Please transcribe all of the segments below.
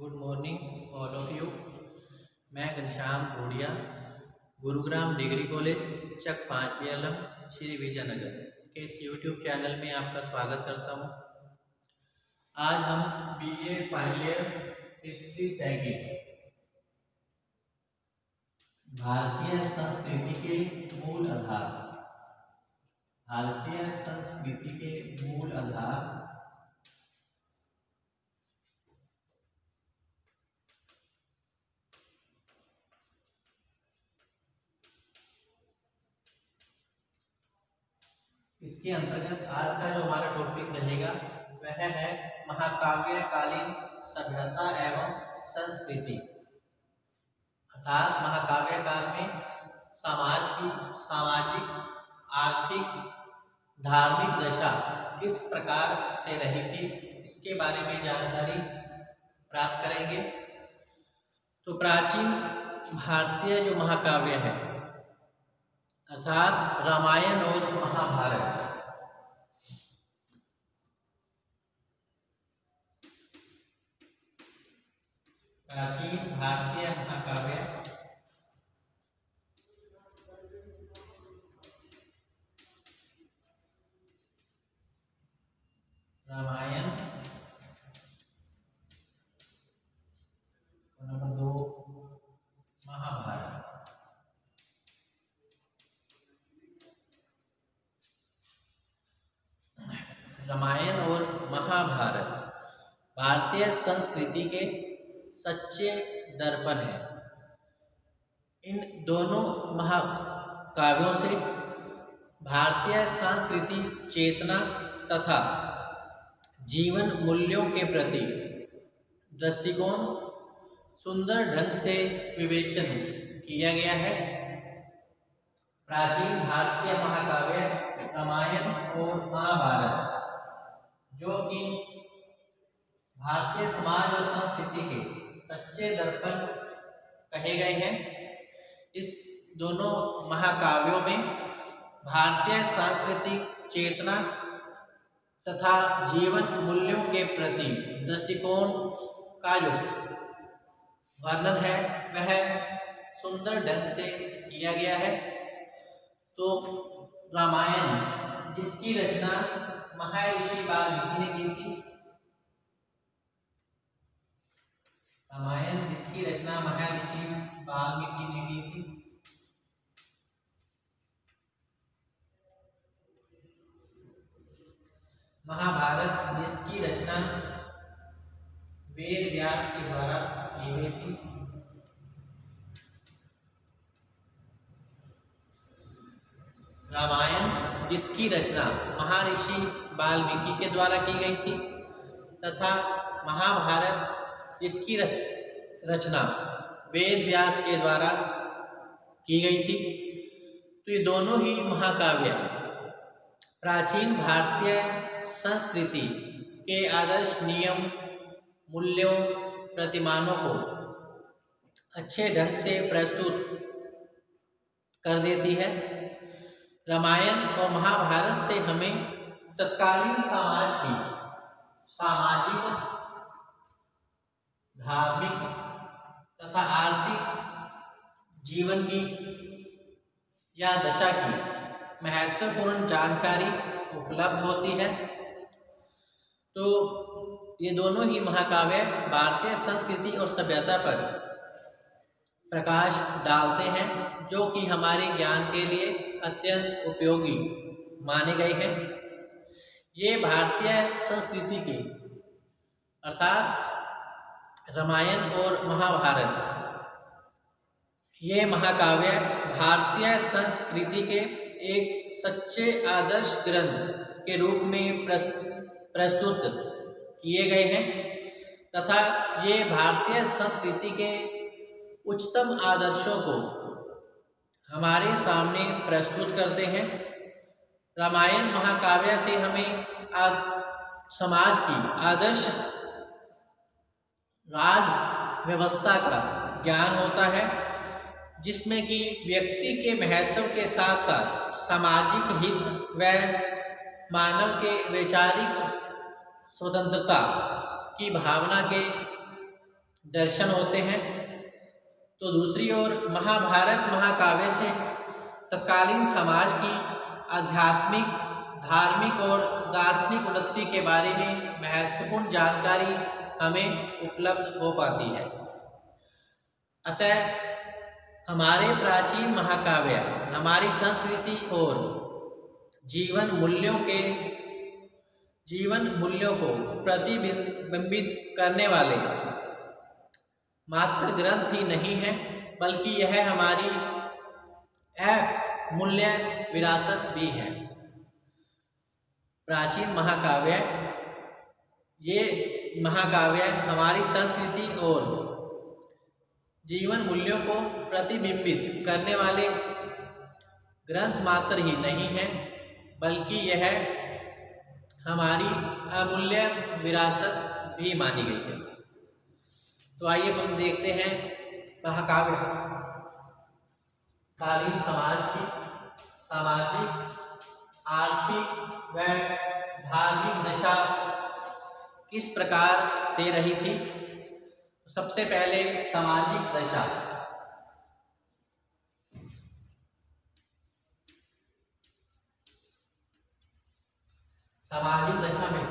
Good morning all of you. मैं Ghanshyam घोड़िया, Gurugram degree college चक 5 PLM Shri Vijayanagar के इस यूट्यूब चैनल में आपका स्वागत करता हूँ। आज हम BA final year history second भारतीय संस्कृति के मूल आधार, भारतीय संस्कृति के मूल आधार इसके अंतर्गत आज का जो हमारा टॉपिक रहेगा वह है महाकाव्यकालीन सभ्यता एवं संस्कृति। अर्थात महाकाव्य काल में समाज की सामाजिक, आर्थिक, धार्मिक दशा किस प्रकार से रही थी, इसके बारे में जानकारी प्राप्त करेंगे। तो प्राचीन भारतीय जो महाकाव्य है अर्थात रामायण और महाभारत, प्राचीन भारतीय महाकाव्य रामायण, नंबर 2 महाभारत। रामायण और महाभारत भारतीय संस्कृति के सच्चे दर्पण है। इन दोनों महाकाव्यों से भारतीय संस्कृति चेतना तथा जीवन मूल्यों के प्रति दृष्टिकोण सुंदर ढंग से विवेचन किया गया है। प्राचीन भारतीय महाकाव्य रामायण और महाभारत जो कि भारतीय समाज और संस्कृति के सच्चे दर्पण कहे गए हैं, इस दोनों महाकाव्यों में भारतीय सांस्कृतिक चेतना तथा जीवन मूल्यों के प्रति दृष्टिकोण का जो वर्णन है वह सुंदर ढंग से किया गया है। तो रामायण जिसकी रचना महर्षि वाल्मीकि ने की थी, रामायण जिसकी रचना महर्षि वाल्मीकि ने की थी, महाभारत जिसकी रचना वेद व्यास के द्वारा की गई थी, रामायण जिसकी रचना महर्षि वाल्मीकि के द्वारा की गई थी तथा महाभारत जिसकी रचना वेद व्यास के द्वारा की गई थी। तो ये दोनों ही महाकाव्य प्राचीन भारतीय संस्कृति के आदर्श, नियम, मूल्यों, प्रतिमानों को अच्छे ढंग से प्रस्तुत कर देती है। रामायण और महाभारत से हमें तत्कालीन समाज की सामाजिक, धार्मिक तथा आर्थिक जीवन की या दशा की महत्वपूर्ण जानकारी उपलब्ध होती है। तो ये दोनों ही महाकाव्य भारतीय संस्कृति और सभ्यता पर प्रकाश डालते हैं, जो कि हमारे ज्ञान के लिए अत्यंत उपयोगी माने गए हैं। ये भारतीय संस्कृति के अर्थात रामायण और महाभारत, ये महाकाव्य भारतीय संस्कृति के एक सच्चे आदर्श ग्रंथ के रूप में प्रस्तुत किए गए हैं तथा ये भारतीय संस्कृति के उच्चतम आदर्शों को हमारे सामने प्रस्तुत करते हैं। रामायण महाकाव्य से हमें समाज की आदर्श राज व्यवस्था का ज्ञान होता है, जिसमें कि व्यक्ति के महत्व के साथ साथ सामाजिक हित व मानव के वैचारिक स्वतंत्रता की भावना के दर्शन होते हैं, तो दूसरी ओर महाभारत महाकाव्य से तत्कालीन समाज की आध्यात्मिक, धार्मिक और दार्शनिक उन्नति के बारे में महत्वपूर्ण जानकारी हमें उपलब्ध हो पाती है। अतः हमारे प्राचीन महाकाव्य हमारी संस्कृति और जीवन मूल्यों को प्रतिबिंबित करने वाले मात्र ग्रंथ ही नहीं है, बल्कि यह हमारी अमूल्य विरासत भी है। प्राचीन महाकाव्य, ये महाकाव्य हमारी संस्कृति और जीवन मूल्यों को प्रतिबिंबित करने वाले ग्रंथ मात्र ही नहीं है, बल्कि यह हमारी अमूल्य विरासत भी मानी गई है। तो आइए हम देखते हैं महाकाव्य कालीन समाज की सामाजिक, आर्थिक व धार्मिक दशा किस प्रकार से रही थी। सबसे पहले सामाजिक दशा। सामाजिक दशा में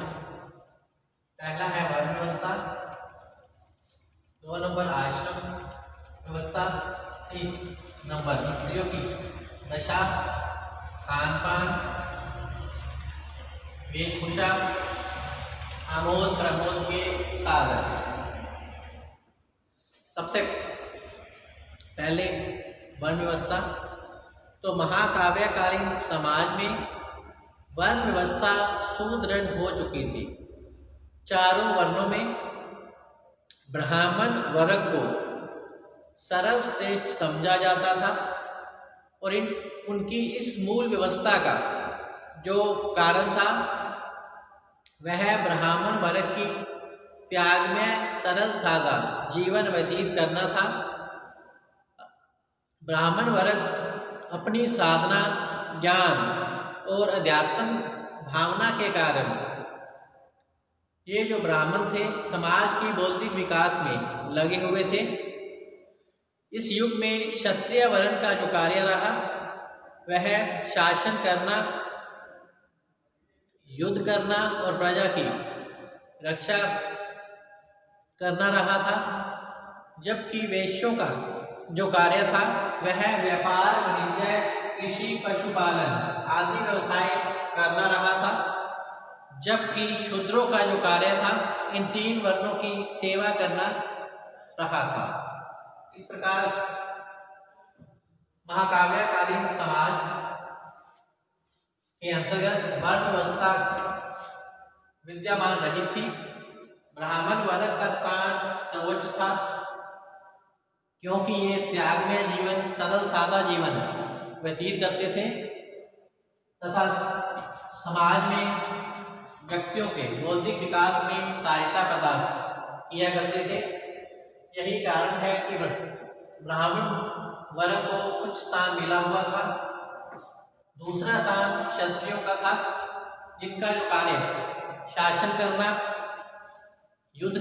पहला है वर्ण व्यवस्था, 2 नंबर आश्रम व्यवस्था, 3 नंबर स्त्रियों की दशा, खान पान, वेशभूषा, आमोद प्रमोद के साधन। सबसे पहले वर्ण व्यवस्था। तो महाकाव्यकालीन समाज में वर्ण व्यवस्था सुदृढ़ हो चुकी थी। चारों वर्णों में ब्राह्मण वर्ग को सर्वश्रेष्ठ समझा जाता था और उनकी इस मूल व्यवस्था का जो कारण था वह ब्राह्मण वर्ग की त्यागमय सरल सादा जीवन व्यतीत करना था। ब्राह्मण वर्ग अपनी साधना, ज्ञान और अध्यात्म भावना के कारण, ये जो ब्राह्मण थे समाज की बौद्धिक विकास में लगे हुए थे। इस युग में क्षत्रिय वर्ण का जो कार्य रहा वह शासन करना, युद्ध करना और प्रजा की रक्षा करना रहा था, जबकि वैश्यों का जो कार्य था वह व्यापार, वाणिज्य, कृषि, पशुपालन आदि व्यवसाय करना रहा था, जबकि शूद्रों का जो कार्य था इन 3 वर्णों की सेवा करना रहा था। इस प्रकार महाकाव्यकालीन समाज के अंतर्गत वर्ण व्यवस्था विद्यमान रही थी। ब्राह्मण वर्ग का स्थान सर्वोच्च था, क्योंकि ये त्यागमय जीवन, सरल सादा जीवन व्यतीत करते थे तथा समाज में व्यक्तियों के बौद्धिक विकास में सहायता प्रदान किया करते थे। यही कारण है कि ब्राह्मण वर्ग को उच्च स्थान मिला हुआ था। दूसरा स्थान क्षत्रियों का था, जिनका जो कार्य शासन करना, युद्ध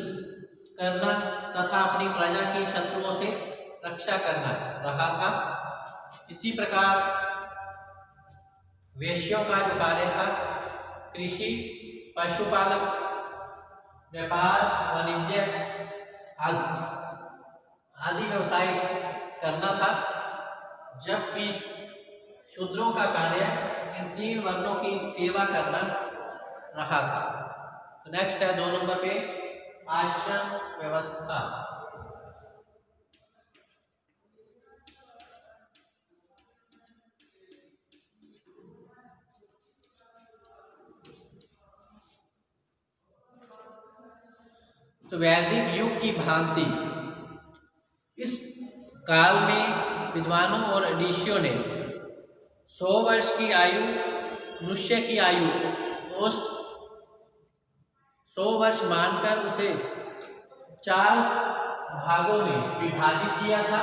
करना तथा अपनी प्रजा की शत्रुओं से रक्षा करना रहा था। इसी प्रकार वैश्यों का जो कार्य था कृषि, पशुपालन, व्यापार, वाणिज्य आदि व्यवसाय करना था, जबकि शूद्रों का कार्य इन 3 वर्णों की सेवा करना रहा था। तो नेक्स्ट है 2 नंबर पे आश्रम व्यवस्था। तो वैदिक युग की भांति इस काल में विद्वानों और ऋषियों ने 100 वर्ष की आयु, मनुष्य की आयु 100 वर्ष मानकर उसे 4 भागों में विभाजित किया था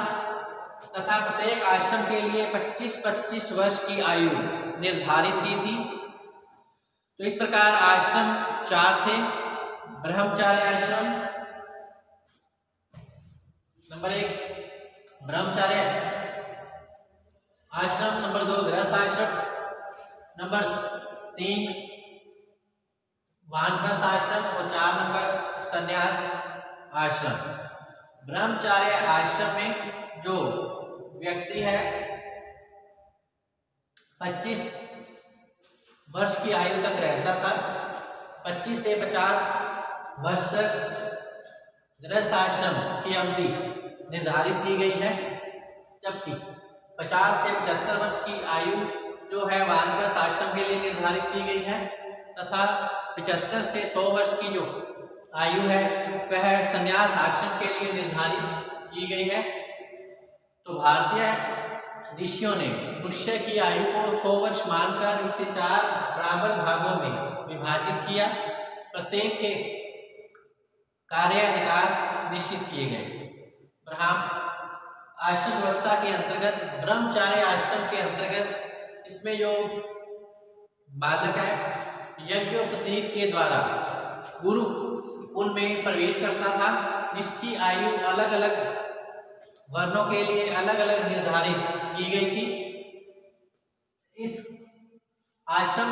तथा प्रत्येक आश्रम के लिए 25-25 वर्ष की आयु निर्धारित की थी। तो इस प्रकार आश्रम 4 थे: ब्रह्मचार्य आश्रम, नंबर 1 ब्रह्मचर्य आश्रम, नंबर 2 गृहस्थ आश्रम, नंबर 3 वानप्रस्थ आश्रम और 4 नंबर संन्यास आश्रम। ब्रह्मचर्य आश्रम में जो व्यक्ति है 25 वर्ष की आयु तक रहता था, 25 से 50 वर्ष तक गृहस्थ आश्रम की अवधि निर्धारित की गई है, जबकि 50 से 75 वर्ष की आयु जो है वानप्रस्थ आश्रम के लिए निर्धारित की गई है, तथा 75 से 100 वर्ष की जो आयु है वह संन्यास आश्रम के लिए निर्धारित की गई है। तो भारतीय ऋषियों ने मनुष्य की आयु को 100 वर्ष मानकर इसे 4 बराबर भागों में विभाजित किया। प्रत्येक के कार्य अधिकार निश्चित किए गए। ब्राह्म आश्रम व्यवस्था के अंतर्गत, ब्रह्मचर्य आश्रम के अंतर्गत इसमें जो बालक है यज्ञोपवीत के द्वारा गुरुकुल में प्रवेश करता था, जिसकी आयु अलग अलग वर्णों के लिए अलग अलग निर्धारित की गई थी। इस आश्रम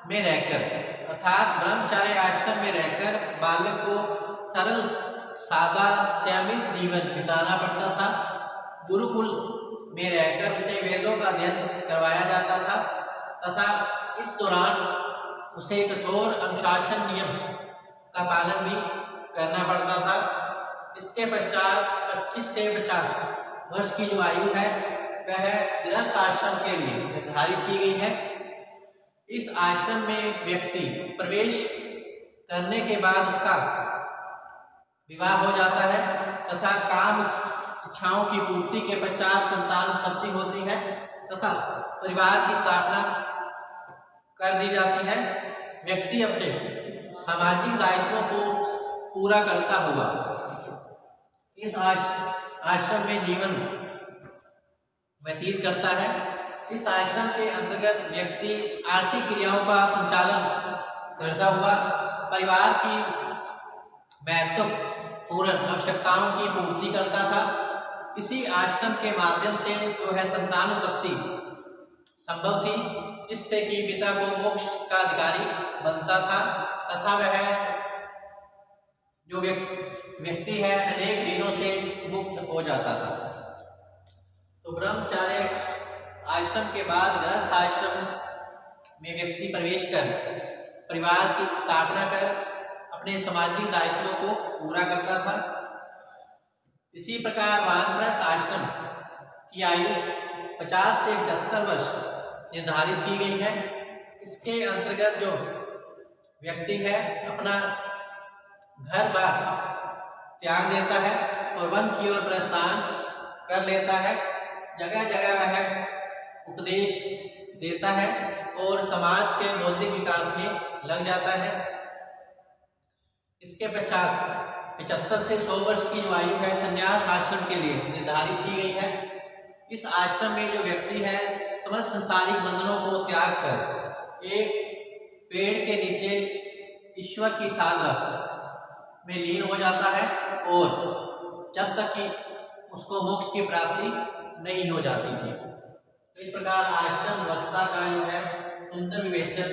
में रहकर अर्थात ब्रह्मचर्य आश्रम में रहकर बालक को सरल सादा संयमित जीवन बिताना पड़ता था। गुरुकुल में रहकर उसे वेदों का अध्ययन करवाया जाता था तथा इस दौरान उसे कठोर अनुशासन नियम का पालन भी करना पड़ता था। इसके पश्चात 25 से 50 वर्ष की जो आयु है वह गृहस्थ आश्रम के लिए निर्धारित की गई है। इस आश्रम में व्यक्ति प्रवेश करने के बाद उसका विवाह हो जाता है तथा काम इच्छाओं की पूर्ति के पश्चात संतान उत्पत्ति होती है तथा परिवार की स्थापना कर दी जाती है। व्यक्ति अपने सामाजिक दायित्वों को पूरा करता हुआ इस आश्रम में जीवन व्यतीत करता है। इस आश्रम के अंतर्गत व्यक्ति आर्थिक क्रियाओं का संचालन करता हुआ परिवार की महत्वपूर्ण आवश्यकताओं की पूर्ति करता था। इसी आश्रम के माध्यम से जो है संतान उत्पत्ति संभव थी, जिससे कि पिता को मोक्ष का अधिकारी बनता था तथा वह जो व्यक्ति है अनेक ऋणों से मुक्त हो जाता था। तो ब्रह्मचर्य आश्रम के बाद गृहस्थ आश्रम में व्यक्ति प्रवेश कर परिवार की स्थापना कर अपने सामाजिक दायित्वों को पूरा करता था। इसी प्रकार वानप्रस्थ आश्रम की आयु 50 से 75 वर्ष निर्धारित की गई है। इसके अंतर्गत जो व्यक्ति है अपना घर बार त्याग देता है और वन की ओर प्रस्थान कर लेता है। जगह जगह वह उपदेश देता है और समाज के बौद्धिक विकास में लग जाता है। इसके पश्चात 75 से 100 वर्ष की जो आयु है संन्यास आश्रम के लिए निर्धारित की गई है। इस आश्रम में जो व्यक्ति है समस्त संसारिक बंधनों को त्याग कर एक पेड़ के नीचे ईश्वर की साधना में लीन हो जाता है और जब तक कि उसको मोक्ष की प्राप्ति नहीं हो जाती थी। तो इस प्रकार आश्रम व्यवस्था का जो है सुंदर विवेचन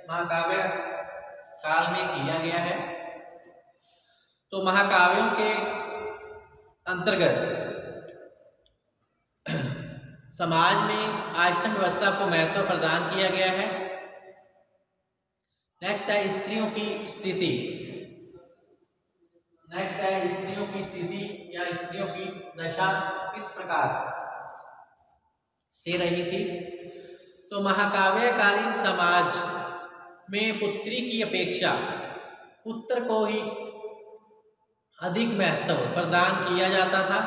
महाकाव्य काल में किया गया है। तो महाकाव्यों के अंतर्गत समाज में आश्रम व्यवस्था को महत्व प्रदान किया गया है। नेक्स्ट है स्त्रियों की स्थिति। नेक्स्ट है स्त्रियों की स्थिति या स्त्रियों की दशा किस प्रकार से रही थी। तो महाकाव्यकालीन समाज में पुत्री की अपेक्षा पुत्र को ही अधिक महत्व प्रदान किया जाता था,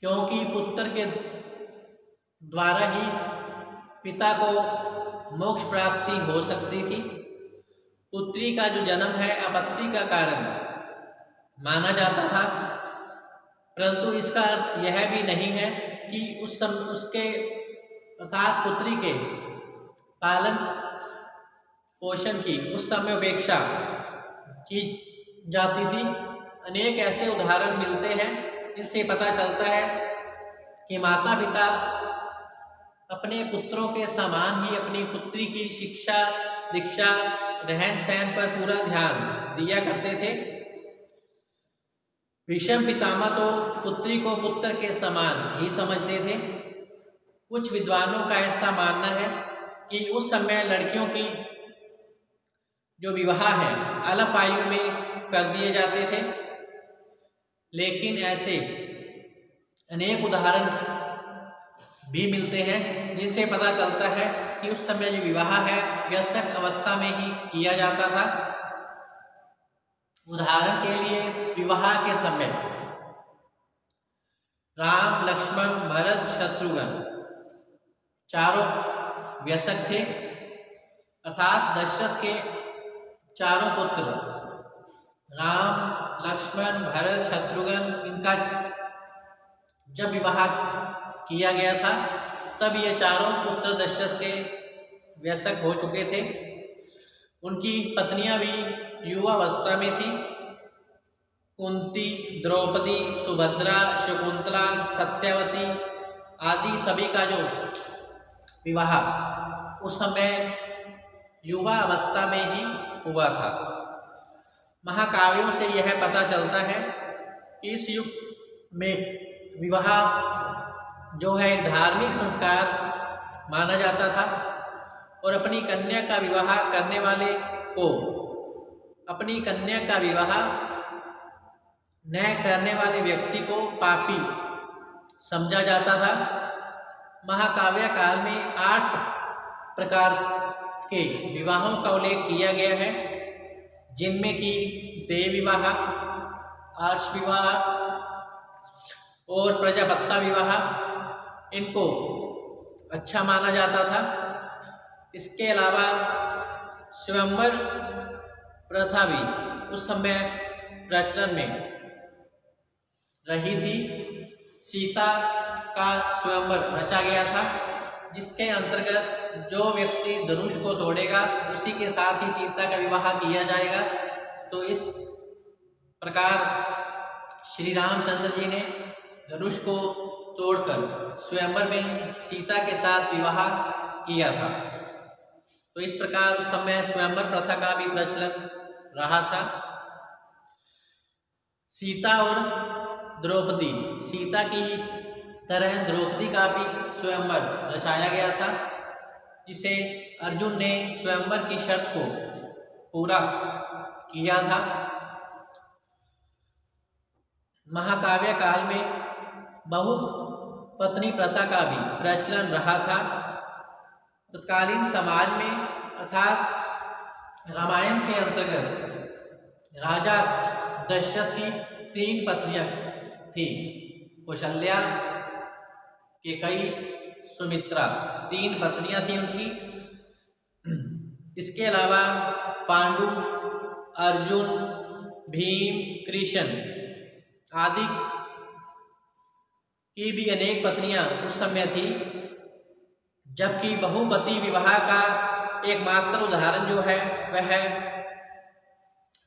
क्योंकि पुत्र के द्वारा ही पिता को मोक्ष प्राप्ति हो सकती थी। पुत्री का जो जन्म है आपत्ति का कारण माना जाता था, परंतु इसका अर्थ यह भी नहीं है कि उसके अर्थात पुत्री के पालन पोषण की उस समय उपेक्षा की जाती थी, अनेक ऐसे उदाहरण मिलते हैं जिनसे पता चलता है कि माता पिता अपने पुत्रों के समान ही अपनी पुत्री की शिक्षा दीक्षा रहन सहन पर पूरा ध्यान दिया करते थे। भीष्म पितामह तो पुत्री को पुत्र के समान ही समझते थे। कुछ विद्वानों का ऐसा मानना है कि उस समय लड़कियों की जो विवाह है अल्प आयु में कर दिए जाते थे, लेकिन ऐसे अनेक उदाहरण भी मिलते हैं जिनसे पता चलता है कि उस समय जो विवाह है वयस्क अवस्था में ही किया जाता था। उदाहरण के लिए विवाह के समय राम लक्ष्मण भरत शत्रुघ्न चारों वयस्क थे, अर्थात दशरथ के चारों पुत्र राम लक्ष्मण भरत शत्रुघ्न, इनका जब विवाह किया गया था तब ये चारों पुत्र दशरथ के वयस्क हो चुके थे। उनकी पत्नियां भी युवावस्था में थी। कुंती, द्रौपदी, सुभद्रा, शकुंतला, सत्यवती आदि सभी का जो विवाह उस समय युवा अवस्था में ही हुआ था। महाकाव्यों से यह पता चलता है कि इस युग में विवाह जो है एक धार्मिक संस्कार माना जाता था और अपनी कन्या का विवाह करने वाले को अपनी कन्या का विवाह न करने वाले व्यक्ति को पापी समझा जाता था। महाकाव्य काल में 8 प्रकार के विवाहों का उल्लेख किया गया है, जिनमें कि देव विवाह, आर्ष विवाह और प्रजापत्ता विवाह इनको अच्छा माना जाता था। इसके अलावा स्वयंवर प्रथा भी उस समय प्रचलन में रही थी। सीता का स्वयंवर रचा गया था, जिसके अंतर्गत जो व्यक्ति धनुष को तोड़ेगा उसी के साथ ही सीता का विवाह किया जाएगा। तो इस प्रकार श्री रामचंद्र जी ने धनुष को तोड़कर स्वयंवर में सीता के साथ विवाह किया था। तो इस प्रकार उस समय स्वयंवर प्रथा का भी प्रचलन रहा था। सीता और द्रौपदी, सीता की तरह द्रौपदी का भी स्वयंवर रचाया गया था, जिसे अर्जुन ने स्वयंवर की शर्त को पूरा किया था। महाकाव्य काल में बहुपत्नी प्रथा का भी प्रचलन रहा था। तत्कालीन समाज में अर्थात रामायण के अंतर्गत राजा दशरथ की 3 पत्नियां थी, कौशल्या, केकई, सुमित्रा, 3 पत्नियां थी उनकी। इसके अलावा पांडु, अर्जुन, भीम, कृष्ण आदि की भी अनेक पत्नियां उस समय थी। जबकि बहुपति विवाह का एकमात्र उदाहरण जो है वह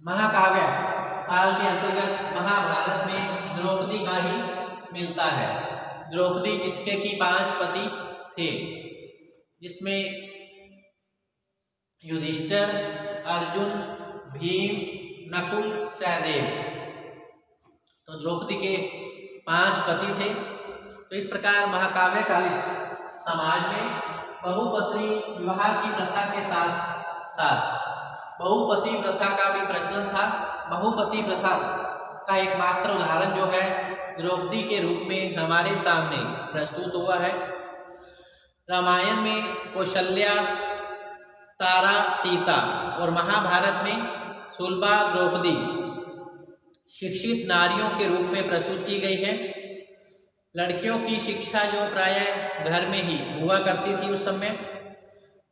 महाकाव्य काल के अंतर्गत महाभारत में द्रौपदी का ही मिलता है। द्रौपदी जिसके की 5 पति थे, जिसमें युधिष्ठिर, अर्जुन, भीम, नकुल, सहदेव, तो द्रौपदी के 5 पति थे। तो इस प्रकार महाकाव्य कालीन समाज में बहुपत्नी विवाह की प्रथा के साथ साथ बहुपति प्रथा का भी प्रचलन था। बहुपति प्रथा का एकमात्र उदाहरण जो है द्रौपदी के रूप में हमारे सामने प्रस्तुत हुआ है। रामायण में कौशल्या, तारा, सीता और महाभारत में सुलभा, द्रौपदी शिक्षित नारियों के रूप में प्रस्तुत की गई है। लड़कियों की शिक्षा जो प्रायः घर में ही हुआ करती थी उस समय।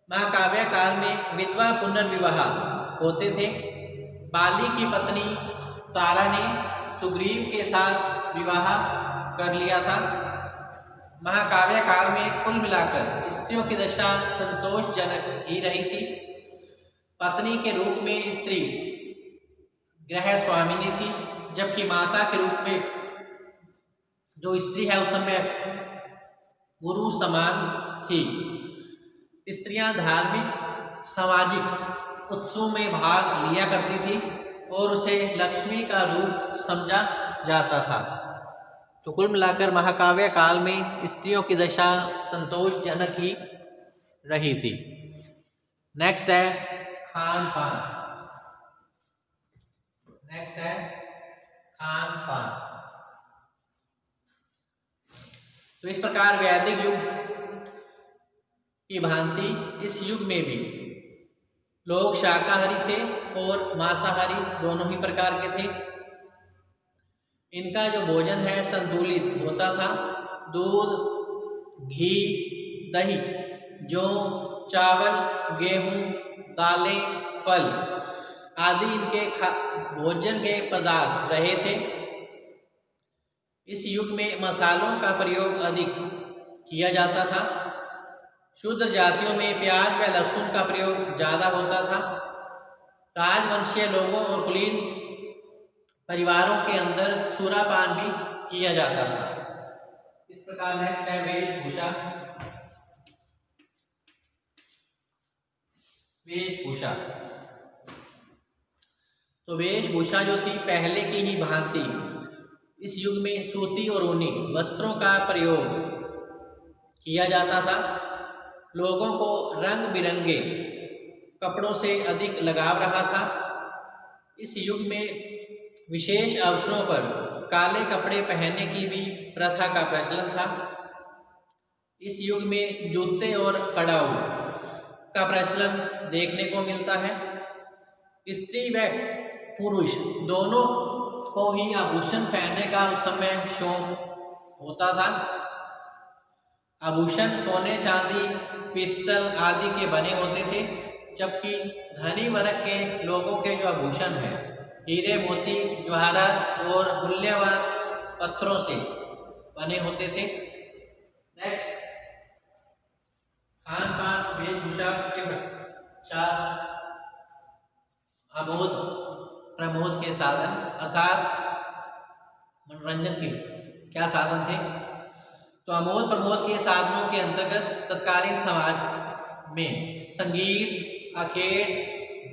महाकाव्य काल में विधवा पुनर्विवाह होते थे। बाली की पत्नी तारा ने सुग्रीव के साथ विवाह कर लिया था। महाकाव्य काल में कुल मिलाकर स्त्रियों की दशा संतोषजनक ही रही थी। पत्नी के रूप में स्त्री गृह स्वामिनी थी जबकि माता के रूप में जो स्त्री है उस समय गुरु समान थी। स्त्रियां धार्मिक सामाजिक उत्सवों में भाग लिया करती थी और उसे लक्ष्मी का रूप समझा जाता था। तो कुल मिलाकर महाकाव्य काल में स्त्रियों की दशा संतोषजनक ही रही थी। नेक्स्ट है खान पान। नेक्स्ट है खान पान। तो इस प्रकार वैदिक युग की भांति इस युग में भी लोग शाकाहारी थे और मांसाहारी दोनों ही प्रकार के थे। इनका जो भोजन है संतुलित होता था। दूध, घी, दही, जौ, चावल, गेहूं, दालें, फल आदि इनके भोजन के पदार्थ रहे थे। इस युग में मसालों का प्रयोग अधिक किया जाता था। शूद्र जातियों में प्याज व लहसुन का प्रयोग ज़्यादा होता था। राजवंशीय लोगों और कुलीन परिवारों के अंदर सूरापान भी किया जाता था। इस प्रकार नेक्स्ट है वेशभूषा। वेशभूषा तो वेशभूषा जो थी पहले की ही भांति इस युग में सूती और ऊनी वस्त्रों का प्रयोग किया जाता था। लोगों को रंग बिरंगे कपड़ों से अधिक लगाव रहा था। इस युग में विशेष अवसरों पर काले कपड़े पहनने की भी प्रथा का प्रचलन था। इस युग में जूते और कड़ाऊ का प्रचलन देखने को मिलता है। स्त्री व पुरुष दोनों को ही आभूषण पहनने का उस समय शौक होता था। आभूषण सोने, चांदी, पीतल आदि के बने होते थे, जबकि धनी वर्ग के लोगों के जो आभूषण हैं हीरे, मोती, जवाहरात और मूल्यवान पत्थरों से बने होते थे। नेक्स्ट खान पान वेशभूषा के चार आमोद प्रमोद के साधन अर्थात मनोरंजन के क्या साधन थे। तो आमोद प्रमोद के साधनों के अंतर्गत तत्कालीन समाज में संगीत, अखेड़,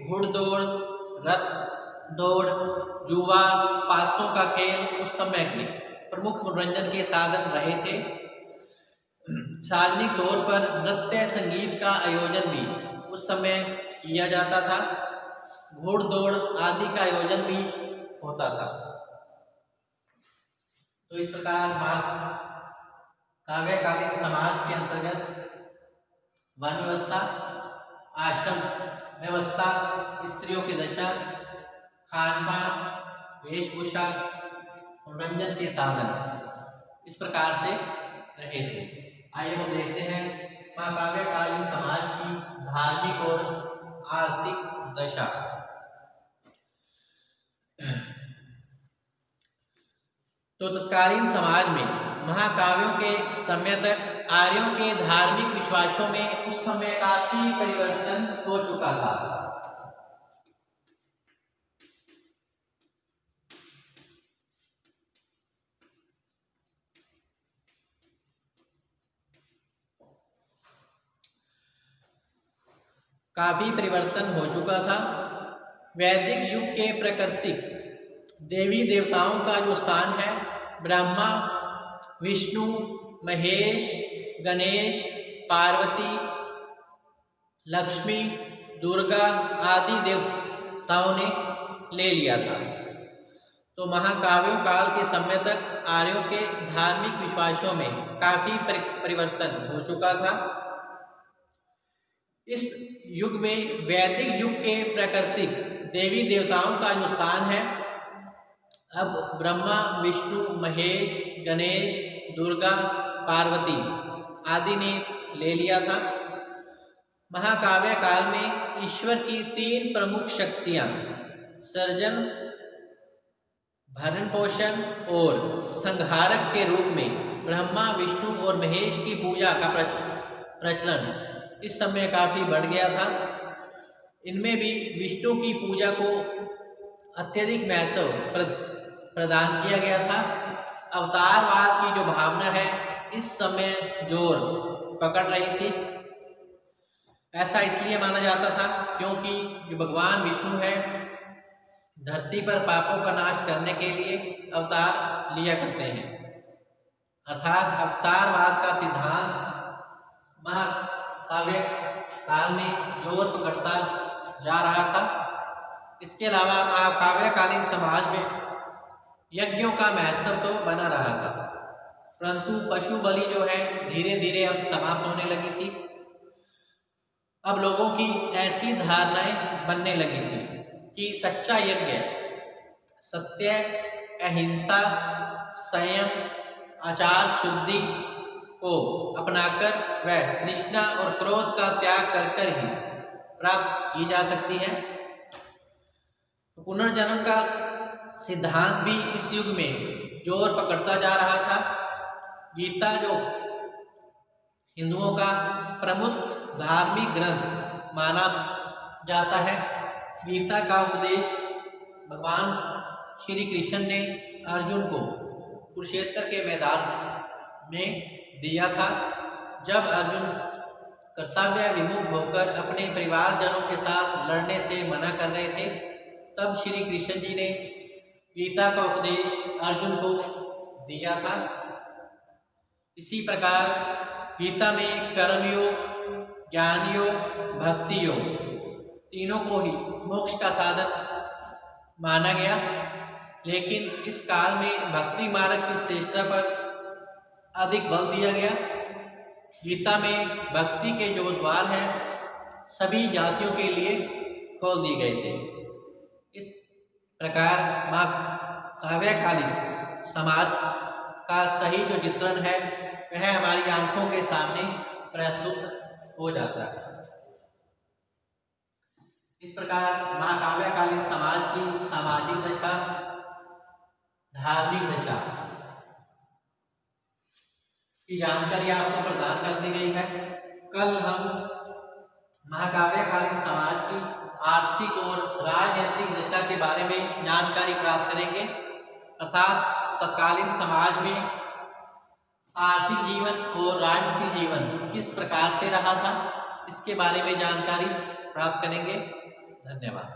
घुड़दौड़, रथ दौड़, जुआ, पासों का खेल उस समय के प्रमुख मनोरंजन के साधन रहे थे। सार्वजनिक तौर पर नृत्य संगीत का आयोजन भी उस समय किया जाता था। घुड़दौड़ आदि का आयोजन भी होता था। तो इस प्रकार काव्यकालीन समाज के अंतर्गत वन व्यवस्था, आश्रम व्यवस्था, स्त्रियों की दशा, खान पान, वेशभूषा, मनोरंजन के साधन इस प्रकार से रहे थे। आइए हम देखते हैं महाकाव्यकालीन समाज की धार्मिक और आर्थिक दशा। तो तत्कालीन समाज में महाकाव्यों के समय तक आर्यों के धार्मिक विश्वासों में उस समय काफी परिवर्तन हो चुका था। काफी परिवर्तन हो चुका था। वैदिक युग के प्राकृतिक देवी देवताओं का जो स्थान है ब्रह्मा, विष्णु, महेश, गणेश, पार्वती, लक्ष्मी, दुर्गा आदि देवताओं ने ले लिया था। तो महाकाव्यों काल के समय तक आर्यों के धार्मिक विश्वासों में काफी परिवर्तन हो चुका था। इस युग में वैदिक युग के प्राकृतिक देवी देवताओं का जो स्थान है अब ब्रह्मा, विष्णु, महेश, गणेश, दुर्गा, पार्वती आदि ने ले लिया था। महाकाव्य काल में ईश्वर की तीन प्रमुख शक्तियां सर्जन, भरण पोषण और संहारक के रूप में ब्रह्मा, विष्णु और महेश की पूजा का प्रचलन इस समय काफी बढ़ गया था। इनमें भी विष्णु की पूजा को अत्यधिक महत्व प्रदान किया गया था। अवतारवाद की जो भावना है इस समय जोर पकड़ रही थी। ऐसा इसलिए माना जाता था क्योंकि जो भगवान विष्णु है धरती पर पापों का नाश करने के लिए अवतार लिया करते हैं, अर्थात अवतारवाद का सिद्धांत महाकाव्य काल में जोर पकड़ता जा रहा था। इसके अलावा महाकाव्यकालीन समाज में यज्ञों का महत्व तो बना रहा था, परंतु पशु बलि जो है धीरे धीरे अब समाप्त होने लगी थी। अब लोगों की ऐसी धारणाएं बनने लगी थी कि सच्चा यज्ञ सत्य, अहिंसा, संयम, आचार शुद्धि को अपनाकर वह तृष्णा और क्रोध का त्याग कर ही प्राप्त की जा सकती है। पुनर्जन्म का सिद्धांत भी इस युग में जोर पकड़ता जा रहा था। गीता जो हिंदुओं का प्रमुख धार्मिक ग्रंथ माना जाता है, गीता का उपदेश भगवान श्री कृष्ण ने अर्जुन को कुरुक्षेत्र के मैदान में दिया था। जब अर्जुन कर्तव्य विमुख होकर अपने परिवारजनों के साथ लड़ने से मना कर रहे थे, तब श्री कृष्ण जी ने गीता का उपदेश अर्जुन को दिया था। इसी प्रकार गीता में कर्मयोग, ज्ञान योग, भक्ति योग तीनों को ही मोक्ष का साधन माना गया, लेकिन इस काल में भक्ति मार्ग की श्रेष्ठता पर अधिक बल दिया गया। गीता में भक्ति के जो द्वार हैं सभी जातियों के लिए खोल दिए गए थे। इस प्रकार महाकाव्यकालीन समाज का सही जो चित्रण है वह हमारी आंखों के सामने प्रस्तुत हो जाता है। इस प्रकार महाकाव्यकालीन समाज की सामाजिक दशा, धार्मिक दशा की जानकारी आपको प्रदान कर दी गई है। कल हम महाकाव्यकालीन समाज की आर्थिक और राजनीतिक दशा के बारे में जानकारी प्राप्त करेंगे, अर्थात तत्कालीन समाज में आर्थिक जीवन और राजनीतिक जीवन किस प्रकार से रहा था, इसके बारे में जानकारी प्राप्त करेंगे। धन्यवाद।